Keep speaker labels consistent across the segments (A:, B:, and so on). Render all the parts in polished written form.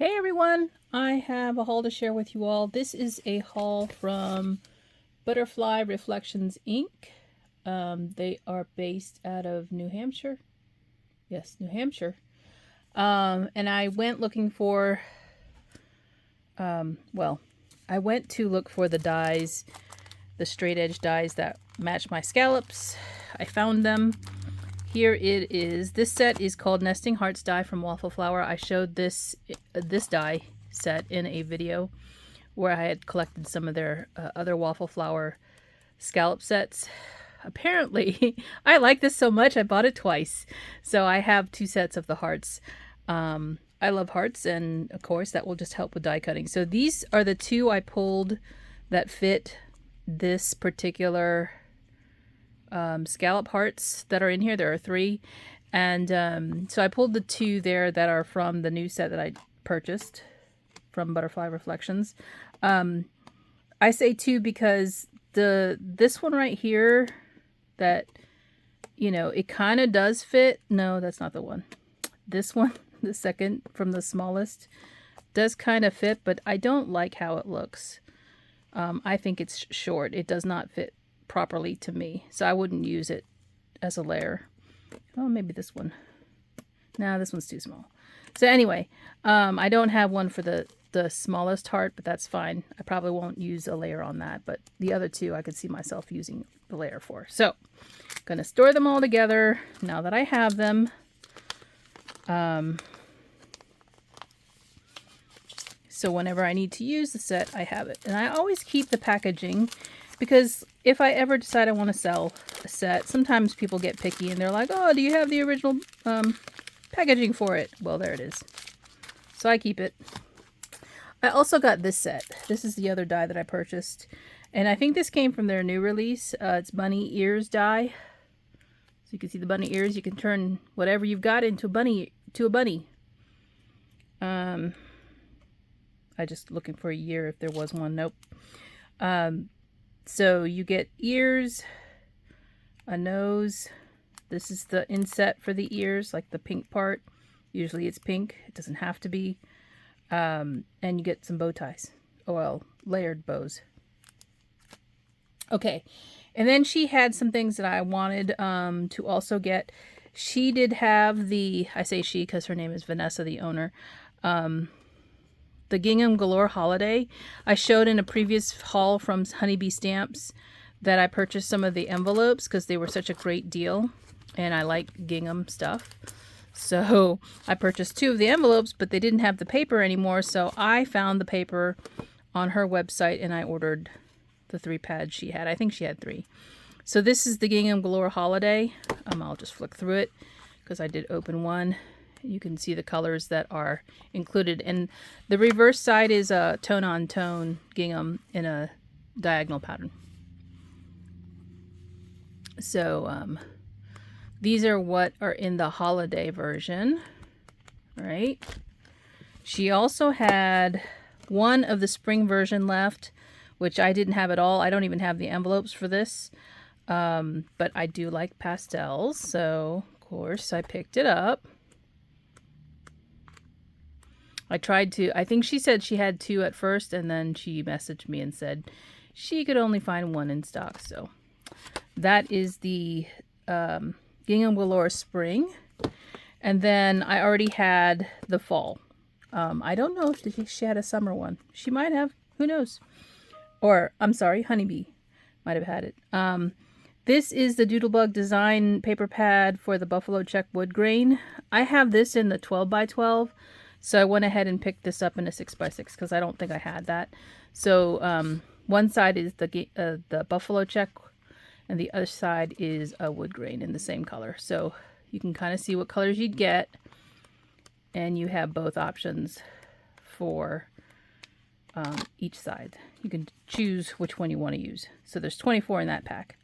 A: Hey everyone, I have a haul to share with you all. This is a haul from Butterfly Reflections Inc. They are based out of New Hampshire. Yes, New Hampshire. And I went looking for, I went to look for the dies, the straight edge dies that match my scallops. I found them. Here it is. This set is called Nesting Hearts die from Waffle Flower. I showed this die set in a video where I had collected some of their other Waffle Flower scallop sets. Apparently, I like this so much I bought it twice. So I have two sets of the hearts. I love hearts, and of course that will just help with die cutting. So these are the two I pulled that fit this particular scallop hearts that are in here. There are three, and so I pulled the two there that are from the new set that I purchased from Butterfly Reflections. I say two because this one right here, that, you know, it kind of does fit. No, that's not the one. This one, the second from the smallest, does kind of fit, but I don't like how it looks. I think it's short. It does not fit properly to me, so I wouldn't use it as a layer. Oh, maybe this one. No, this one's too small. So anyway, I don't have one for the smallest heart, but that's fine. I probably won't use a layer on that, but the other two I could see myself using the layer for. So I'm gonna store them all together now that I have them. So whenever I need to use the set, I have it. And I always keep the packaging, because if I ever decide I want to sell a set, sometimes people get picky and they're like, oh, do you have the original packaging for it? Well, there it is. So I keep it. I also got this set. This is the other die that I purchased. And I think this came from their new release. It's bunny ears die. So you can see the bunny ears. You can turn whatever you've got into a bunny. I just looking for a year if there was one. Nope. So you get ears, a nose. This is the inset for the ears, like the pink part. Usually it's pink. It doesn't have to be. And you get some bow ties. Oh, well, layered bows. Okay. And then she had some things that I wanted to also get. She did have the, I say she because her name is Vanessa, the owner, the Gingham Galore Holiday. I showed in a previous haul from Honeybee Stamps that I purchased some of the envelopes because they were such a great deal, and I like gingham stuff. So I purchased two of the envelopes, but they didn't have the paper anymore, so I found the paper on her website and I ordered the 3 pads she had. I think she had 3. So this is the Gingham Galore Holiday. I'll just flick through it because I did open one. You can see the colors that are included, and the reverse side is a tone-on-tone gingham in a diagonal pattern. So these are what are in the holiday version, right? She also had one of the spring version left, which I didn't have at all. I don't even have the envelopes for this, but I do like pastels, so of course I picked it up. I tried to, I think she said she had 2 at first, and then she messaged me and said she could only find 1 in stock. So that is the Gingham Galore Spring. And then I already had the fall. I don't know if she had a summer one. She might have, who knows? Or, I'm sorry, Honeybee might have had it. This is the Doodlebug Design paper pad for the Buffalo Check wood grain. I have this in the 12x12. So I went ahead and picked this up in a 6x6 because I don't think I had that. So one side is the Buffalo Check, and the other side is a wood grain in the same color. So you can kind of see what colors you'd get, and you have both options for each side. You can choose which one you want to use. So there's 24 in that pack.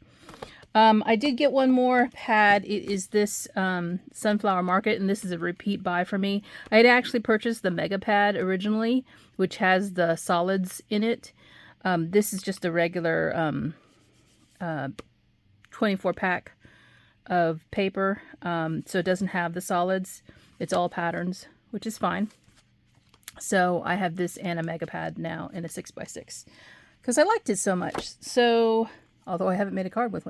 A: I did get one more pad. It is this Sunflower Market, and this is a repeat buy for me. I had actually purchased the Mega Pad originally, which has the solids in it. This is just a regular 24 pack of paper, so it doesn't have the solids. It's all patterns, which is fine. So I have this and a mega pad now in a 6x6 because I liked it so much. So, although I haven't made a card with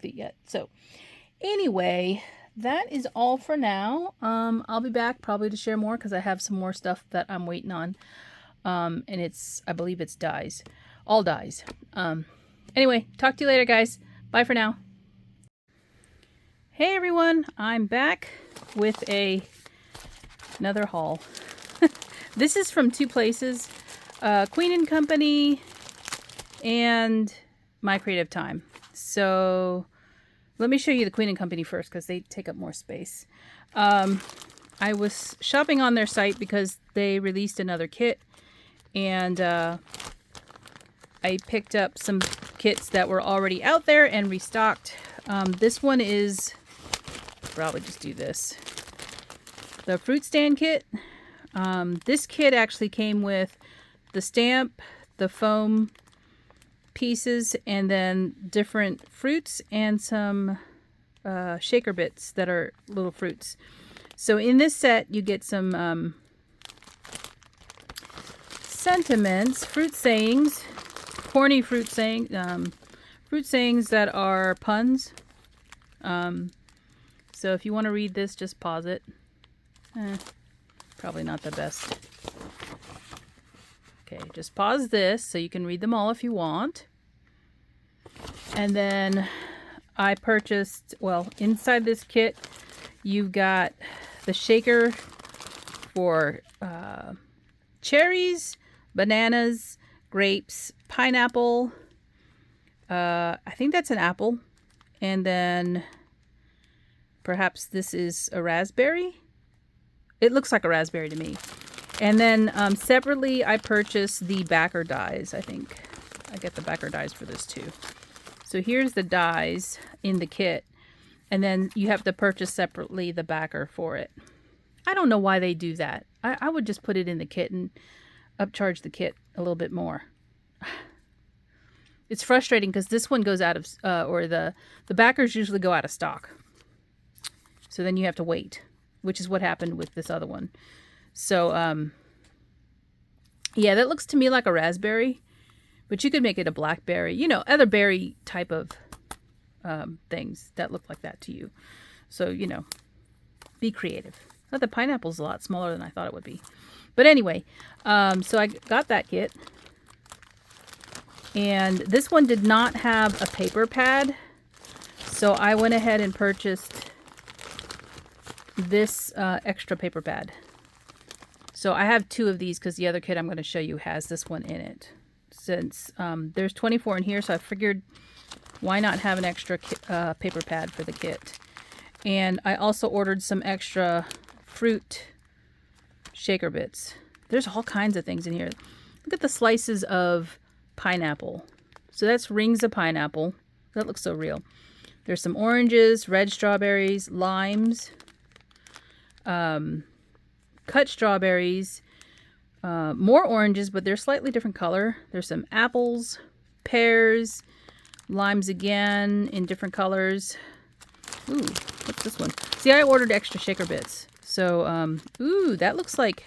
A: it yet. So anyway, that is all for now. I'll be back probably to share more because I have some more stuff that I'm waiting on. And I believe it's dies. All dies. Anyway, talk to you later, guys. Bye for now. Hey everyone, I'm back with another haul. This is from two places, Queen & Company and My Creative Time. So let me show you the Queen & Company first because they take up more space. I was shopping on their site because they released another kit, and I picked up some kits that were already out there and restocked. This one is, probably just do this, the fruit stand kit. This kit actually came with the stamp, the foam pieces, and then different fruits and some shaker bits that are little fruits. So in this set you get some sentiments, fruit sayings, corny fruit sayings that are puns. So if you want to read this, just pause it. Probably not the best. Okay, just pause this so you can read them all if you want. And then I purchased, well, inside this kit, you've got the shaker for cherries, bananas, grapes, pineapple. I think that's an apple. And then perhaps this is a raspberry. It looks like a raspberry to me. And then separately, I purchased the backer dies. I think I get the backer dies for this too. So here's the dies in the kit. And then you have to purchase separately the backer for it. I don't know why they do that. I would just put it in the kit and upcharge the kit a little bit more. It's frustrating because this one goes out of, or the backers usually go out of stock. So then you have to wait, which is what happened with this other one. So, yeah, that looks to me like a raspberry, but you could make it a blackberry, you know, other berry type of things that look like that to you. So, you know, be creative. But the pineapple's a lot smaller than I thought it would be. But anyway, so I got that kit. And this one did not have a paper pad. So I went ahead and purchased this extra paper pad. So I have two of these because the other kit I'm going to show you has this one in it. Since there's 24 in here, so I figured why not have an extra paper pad for the kit. And I also ordered some extra fruit shaker bits. There's all kinds of things in here. Look at the slices of pineapple. So that's rings of pineapple. That looks so real. There's some oranges, red strawberries, limes, cut strawberries, more oranges, but they're slightly different color. There's some apples, pears, limes again in different colors. Ooh, what's this one? See, I ordered extra shaker bits. So, ooh, that looks like,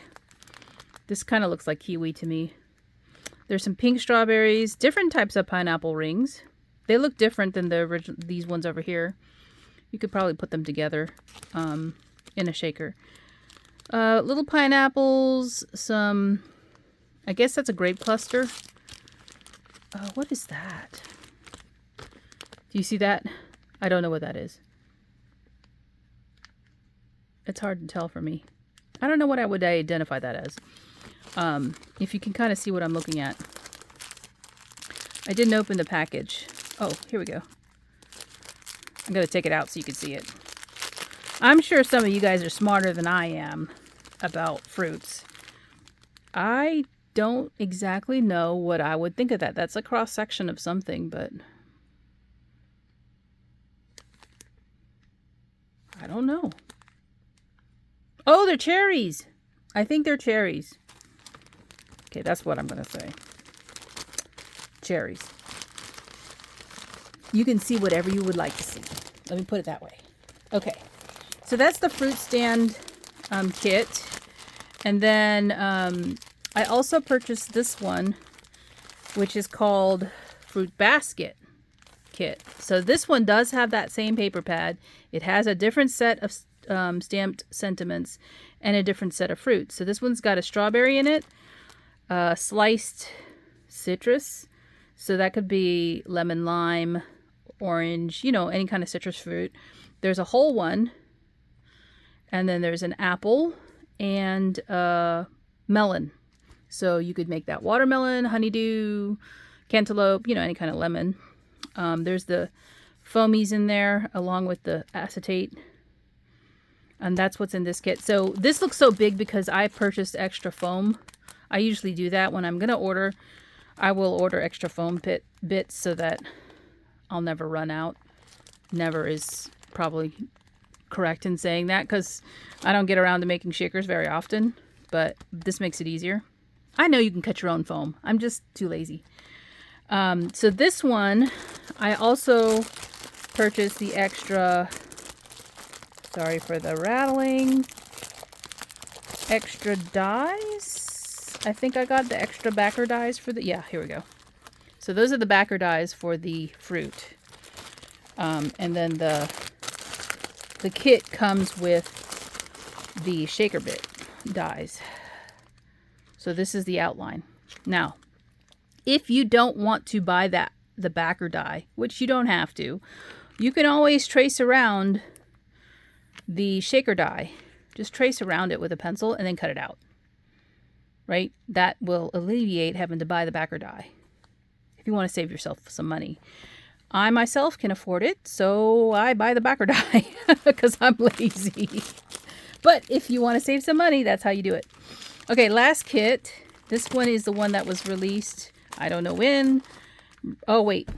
A: this kind of looks like kiwi to me. There's some pink strawberries, different types of pineapple rings. They look different than the original, these ones over here. You could probably put them together in a shaker. Little pineapples, some, I guess that's a grape cluster. What is that? Do you see that? I don't know what that is. It's hard to tell for me. I don't know what I would identify that as. If you can kind of see what I'm looking at. I didn't open the package. Oh, here we go. I'm going to take it out so you can see it. I'm sure some of you guys are smarter than I am about fruits. I don't exactly know what I would think of that. That's a cross section of something, but I don't know. Oh, they're cherries. I think they're cherries. Okay, that's what I'm going to say. Cherries. You can see whatever you would like to see. Let me put it that way. Okay, so that's the fruit stand kit. And then I also purchased this one, which is called Fruit Basket Kit. So this one does have that same paper pad. It has a different set of stamped sentiments and a different set of fruits. So this one's got a strawberry in it, sliced citrus. So that could be lemon, lime, orange, you know, any kind of citrus fruit. There's a whole one. And then there's an apple and melon. So you could make that watermelon, honeydew, cantaloupe, you know, any kind of lemon. There's the foamies in there along with the acetate. And that's what's in this kit. So this looks so big because I purchased extra foam. I usually do that when I'm going to order. I will order extra foam bits so that I'll never run out. Never is probably correct in saying that because I don't get around to making shakers very often. But this makes it easier. I know you can cut your own foam. I'm just too lazy. So this one, I also purchased the extra, sorry for the rattling, extra dies. I think I got the extra backer dies for the, yeah, here we go. So those are the backer dies for the fruit. And then the kit comes with the shaker bit dies. So this is the outline. Now, if you don't want to buy the backer die, which you don't have to, you can always trace around the shaker die. Just trace around it with a pencil and then cut it out. Right? That will alleviate having to buy the backer die if you want to save yourself some money. I myself can afford it, so I buy the backer die because I'm lazy. But if you want to save some money, that's how you do it. Okay, last kit. This one is the one that was released, I don't know when. Oh, wait.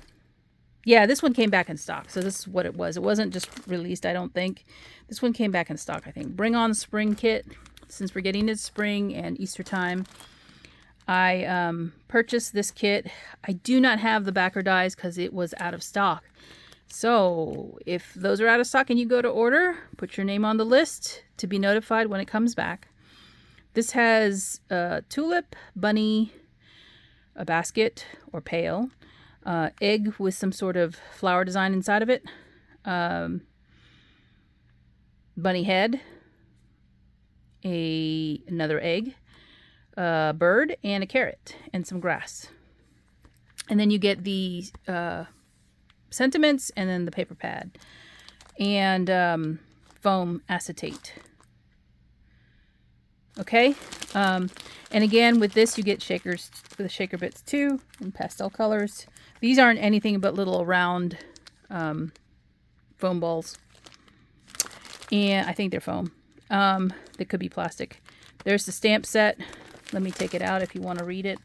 A: Yeah, this one came back in stock. So this is what it was. It wasn't just released, I don't think. This one came back in stock, I think. Bring On Spring Kit. Since we're getting into spring and Easter time, I purchased this kit. I do not have the backer dies because it was out of stock. So if those are out of stock and you go to order, put your name on the list to be notified when it comes back. This has a tulip, bunny, a basket or pail, egg with some sort of flower design inside of it, bunny head, another egg, a bird, and a carrot, and some grass. And then you get the sentiments, and then the paper pad, and foam acetate. Okay, and again with this you get shakers, the shaker bits too, in pastel colors. These aren't anything but little round foam balls, and I think they're foam. They could be plastic. There's the stamp set. Let me take it out if you want to read it.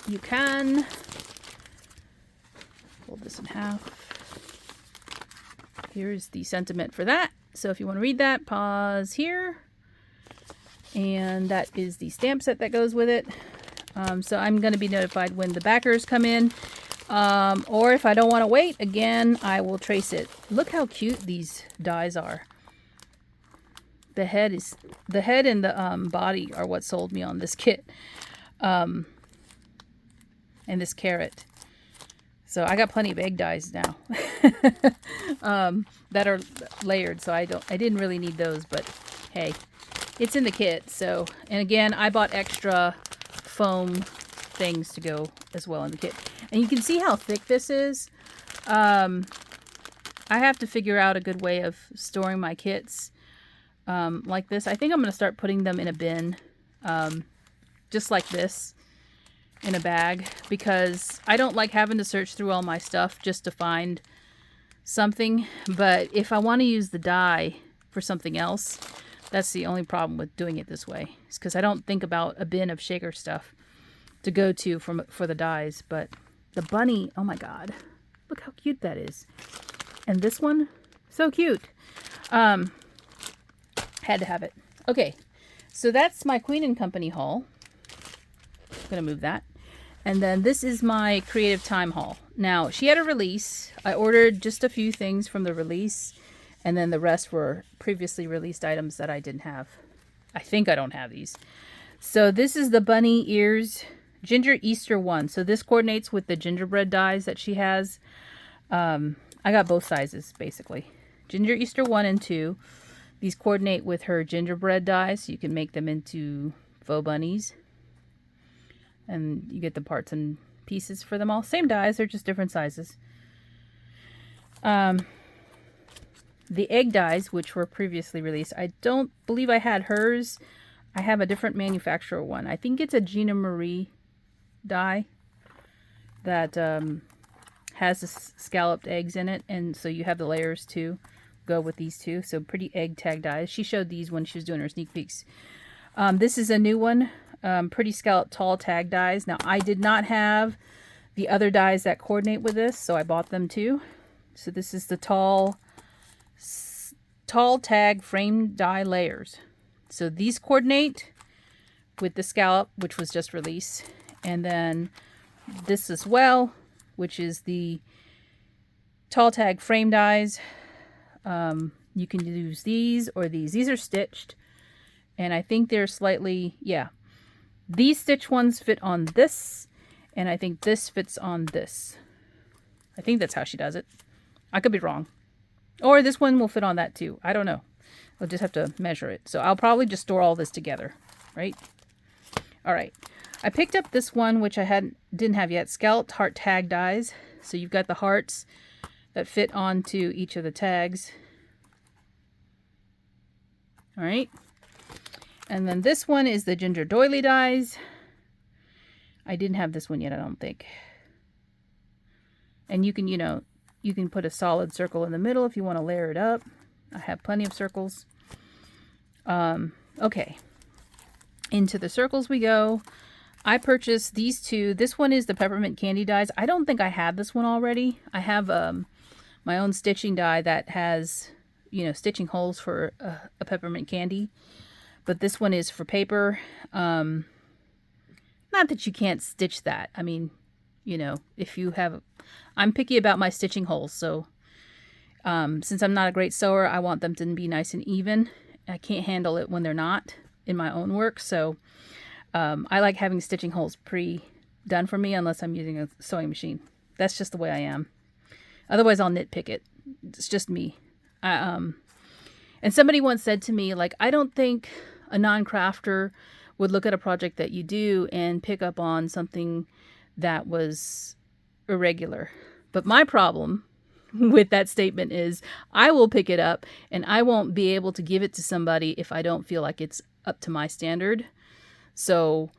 A: You can. Fold this in half. Here's the sentiment for that. So if you want to read that, pause here. And that is the stamp set that goes with it. So I'm going to be notified when the backers come in. Or if I don't want to wait, again, I will trace it. Look how cute these dies are. The head and the body are what sold me on this kit. And this carrot. So I got plenty of egg dies now that are layered. So I didn't really need those, but hey, it's in the kit. So, and again, I bought extra foam things to go as well in the kit. And you can see how thick this is. I have to figure out a good way of storing my kits like this. I think I'm going to start putting them in a bin, just like this, in a bag, because I don't like having to search through all my stuff just to find something. But if I want to use the die for something else, that's the only problem with doing it this way. It's because I don't think about a bin of shaker stuff to go to for the dies. But the bunny, oh my god, look how cute that is. And this one, so cute. Had to have it. Okay, so that's my Queen & Company haul. I'm gonna move that. And then this is my Creative Time haul. Now, she had a release. I ordered just a few things from the release, and then the rest were previously released items that I didn't have I think I don't have these. So this is the bunny ears ginger Easter one. So this coordinates with the gingerbread dies that she has. I got both sizes basically. Ginger Easter 1 and 2. These coordinate with her gingerbread dies, so you can make them into faux bunnies. And you get the parts and pieces for them all. Same dies, they're just different sizes. The egg dies, which were previously released, I don't believe I had hers. I have a different manufacturer one. I think it's a Gina Marie die that has the scalloped eggs in it, and so you have the layers to go with these two. So pretty egg tag dies. She showed these when she was doing her sneak peeks. This is a new one, pretty scalloped tall tag dies. Now I did not have the other dies that coordinate with this, so I bought them too. So this is the tall tag frame die layers. So these coordinate with the scallop, which was just released, and then this as well, which is the tall tag frame dies. You can use these or these. These are stitched, and I think they're slightly, yeah. These stitch ones fit on this, and I think this fits on this. I think that's how she does it. I could be wrong. Or this one will fit on that too. I don't know. We'll just have to measure it. So I'll probably just store all this together, right? All right. I picked up this one, which I didn't have yet, scalloped heart tag dies. So you've got the hearts that fit onto each of the tags. All right. And then this one is the ginger doily dies. I didn't have this one yet, I don't think. And you can, you can put a solid circle in the middle if you want to layer it up. I have plenty of circles. Okay. Into the circles we go. I purchased these two. This one is the peppermint candy dies. I don't think I have this one already. I have my own stitching die that has, stitching holes for a peppermint candy. But this one is for paper. Not that you can't stitch that. I mean, if you have... I'm picky about my stitching holes, so since I'm not a great sewer, I want them to be nice and even. I can't handle it when they're not in my own work, so I like having stitching holes pre-done for me unless I'm using a sewing machine. That's just the way I am. Otherwise, I'll nitpick it. It's just me. And somebody once said to me, like, I don't think a non-crafter would look at a project that you do and pick up on something that was irregular. But my problem with that statement is I will pick it up and I won't be able to give it to somebody if I don't feel like it's up to my standard. So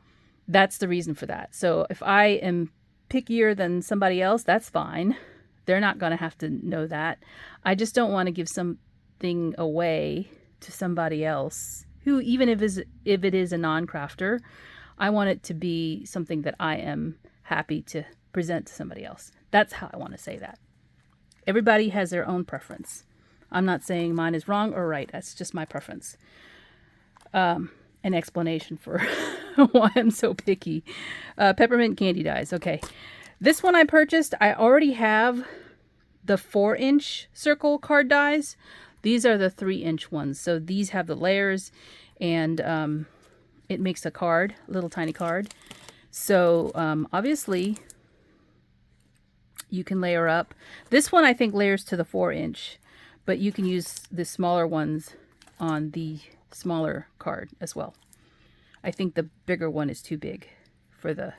A: that's the reason for that. So if I am pickier than somebody else, that's fine. They're not going to have to know that. I just don't want to give something away to somebody else who, even if it is a non-crafter, I want it to be something that I am happy to present to somebody else. That's how I want to say that. Everybody has their own preference. I'm not saying mine is wrong or right. That's just my preference. An explanation for why I'm so picky. Peppermint candy dies. Okay. This one I purchased. I already have the 4-inch circle card dies. These are the 3-inch ones. So these have the layers, and it makes a card, a little tiny card. So obviously you can layer up. This one I think layers to the 4-inch, but you can use the smaller ones on the smaller card as well. I think the bigger one is too big for the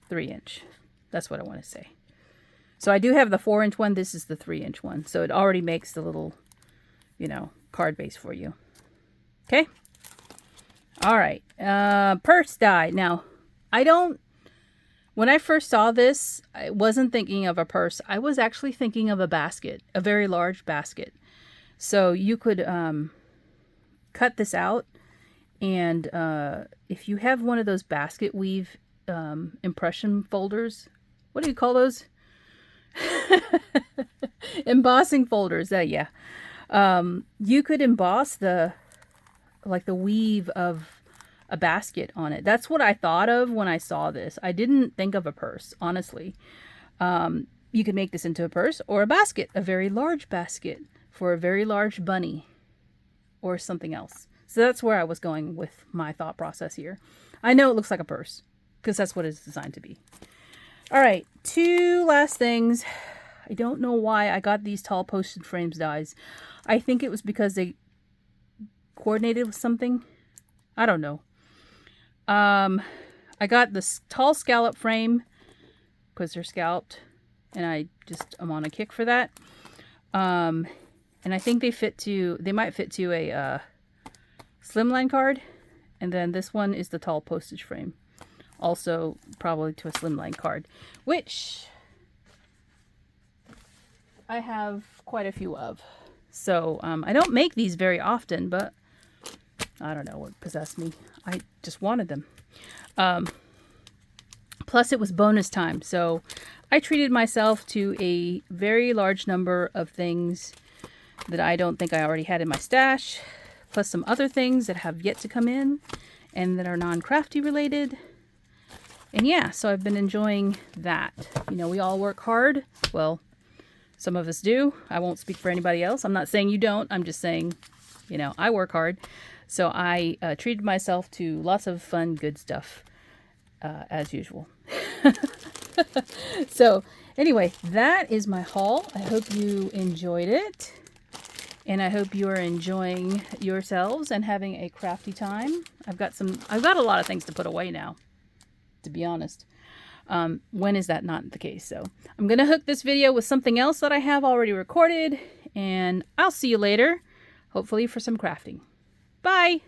A: 3-inch. That's what I want to say. So I do have the 4-inch one. This is the 3-inch one. So it already makes the little, card base for you. Okay. All right. Purse die. Now, when I first saw this, I wasn't thinking of a purse. I was actually thinking of a basket, a very large basket. So you could cut this out, and if you have one of those basket weave impression folders, what do you call those? Embossing folders. Yeah. You could emboss the weave of a basket on it. That's what I thought of when I saw this. I didn't think of a purse, honestly. You could make this into a purse or a basket, a very large basket for a very large bunny or something else. So that's where I was going with my thought process here. I know it looks like a purse because that's what it's designed to be. All right, 2 last things. I don't know why I got these tall postage frames dies. I think it was because they coordinated with something. I don't know. I got this tall scallop frame because they're scalloped, and I'm on a kick for that. And I think they might fit to a slimline card, and then this one is the tall postage frame, also probably to a slimline card, which I have quite a few of. So I don't make these very often, but I don't know what possessed me. I just wanted them. Plus it was bonus time, so I treated myself to a very large number of things that I don't think I already had in my stash, plus some other things that have yet to come in and that are non-crafty related. And yeah, so I've been enjoying that. You know, we all work hard. Well, some of us do. I won't speak for anybody else. I'm not saying you don't. I'm just saying, you know, I work hard. So I treated myself to lots of fun, good stuff, as usual. So anyway, that is my haul. I hope you enjoyed it. And I hope you are enjoying yourselves and having a crafty time. I've got a lot of things to put away now, to be honest. When is that not the case? So I'm going to hook this video with something else that I have already recorded, and I'll see you later, hopefully for some crafting. Bye!